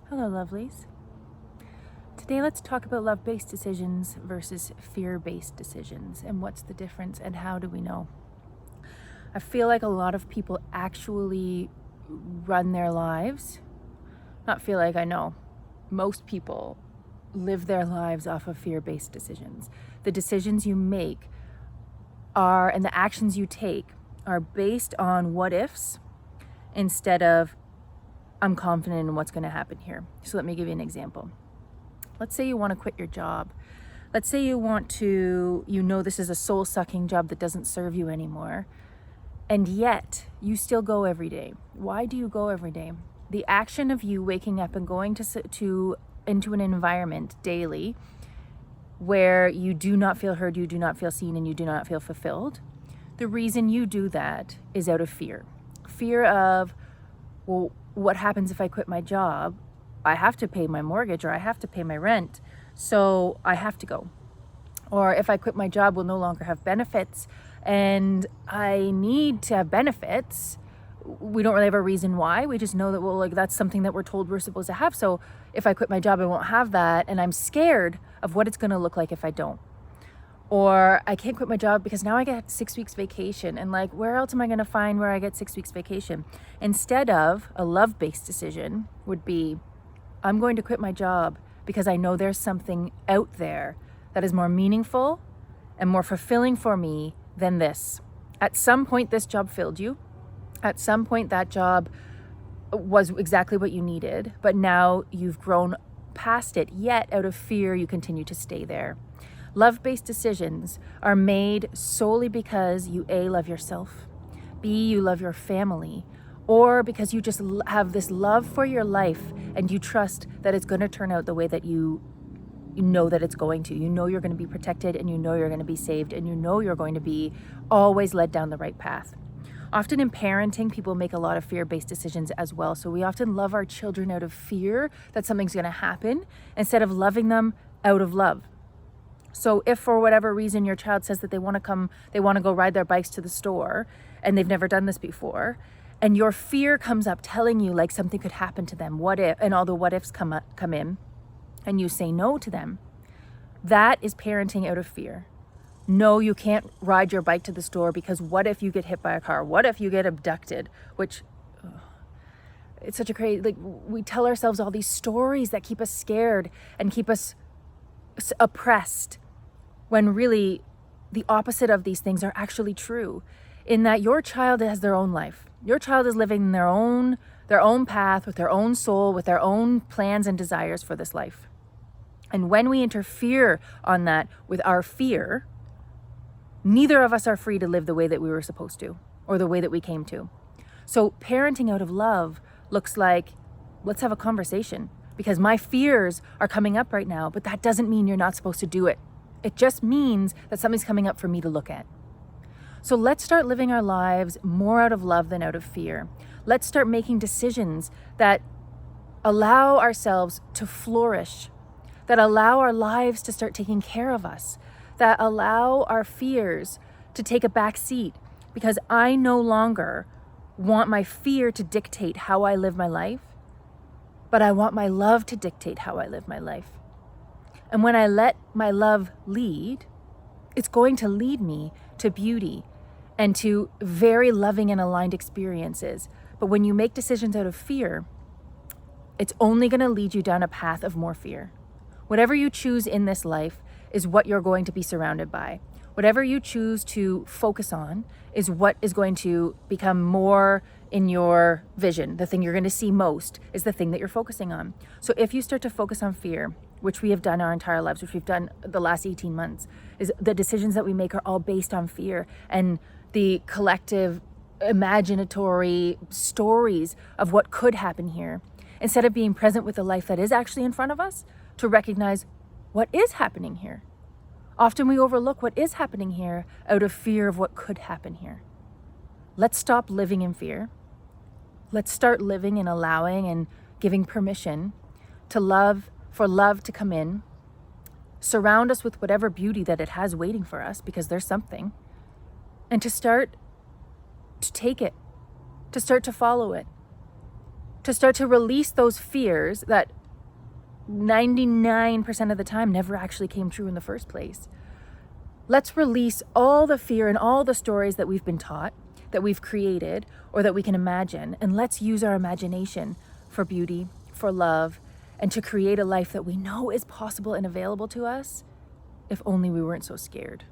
Hello, lovelies. Today, let's talk about love-based decisions versus fear-based decisions and what's the difference and how do we know. I feel like a lot of people actually run their lives. Not feel like, I know. Most people live their lives off of fear-based decisions. The decisions you make and the actions you take are based on what ifs instead of I'm confident in what's going to happen here. So let me give you an example. Let's say you want to quit your job. Let's say you know this is a soul-sucking job that doesn't serve you anymore, and yet you still go every day. Why do you go every day? The action of you waking up and going into an environment daily where you do not feel heard, you do not feel seen, and you do not feel fulfilled. The reason you do that is out of fear. Fear of, well, what happens if I quit my job? I have to pay my mortgage or I have to pay my rent, so I have to go. Or if I quit my job, we'll no longer have benefits and I need to have benefits. We don't really have a reason why. We just know that, well, like that's something that we're told we're supposed to have. So if I quit my job, I won't have that. And I'm scared of what it's going to look like if I don't. Or I can't quit my job because now I get 6 weeks vacation. And like, where else am I going to find where I get 6 weeks vacation? Instead of a love-based decision would be, I'm going to quit my job because I know there's something out there that is more meaningful and more fulfilling for me than this. At some point, this job filled you. At some point, that job was exactly what you needed, but now you've grown past it, yet out of fear, you continue to stay there. Love-based decisions are made solely because you A, love yourself, B, you love your family, or because you just have this love for your life and you trust that it's going to turn out the way that you know that it's going to. You know you're going to be protected and you know you're going to be saved and you know you're going to be always led down the right path. Often in parenting, people make a lot of fear-based decisions as well. So we often love our children out of fear that something's going to happen instead of loving them out of love. So if for whatever reason your child says that they want to go ride their bikes to the store and they've never done this before, and your fear comes up telling you like something could happen to them, what if, and all the what ifs come in, and you say no to them, that is parenting out of fear. No, you can't ride your bike to the store because what if you get hit by a car? What if you get abducted? Which, it's such a crazy, like we tell ourselves all these stories that keep us scared and keep us oppressed, when really the opposite of these things are actually true, in that your child has their own life. Your child is living their own path with their own soul, with their own plans and desires for this life. And when we interfere on that with our fear, neither of us are free to live the way that we were supposed to or the way that we came to. So parenting out of love looks like, let's have a conversation, because my fears are coming up right now, but that doesn't mean you're not supposed to do it. It just means that something's coming up for me to look at. So let's start living our lives more out of love than out of fear. Let's start making decisions that allow ourselves to flourish, that allow our lives to start taking care of us, that allow our fears to take a back seat, because I no longer want my fear to dictate how I live my life, but I want my love to dictate how I live my life. And when I let my love lead, it's going to lead me to beauty and to very loving and aligned experiences. But when you make decisions out of fear, it's only going to lead you down a path of more fear. Whatever you choose in this life is what you're going to be surrounded by. Whatever you choose to focus on is what is going to become more in your vision. The thing you're going to see most is the thing that you're focusing on. So if you start to focus on fear, which we have done our entire lives, which we've done the last 18 months, is the decisions that we make are all based on fear and the collective imaginatory stories of what could happen here, instead of being present with the life that is actually in front of us, to recognize what is happening here. Often we overlook what is happening here out of fear of what could happen here. Let's stop living in fear. Let's start living and allowing and giving permission to love, for love to come in, surround us with whatever beauty that it has waiting for us, because there's something, and to start to take it, to start to follow it, to start to release those fears that 99% of the time never actually came true in the first place. Let's release all the fear and all the stories that we've been taught, that we've created, or that we can imagine, and let's use our imagination for beauty, for love, and to create a life that we know is possible and available to us, if only we weren't so scared.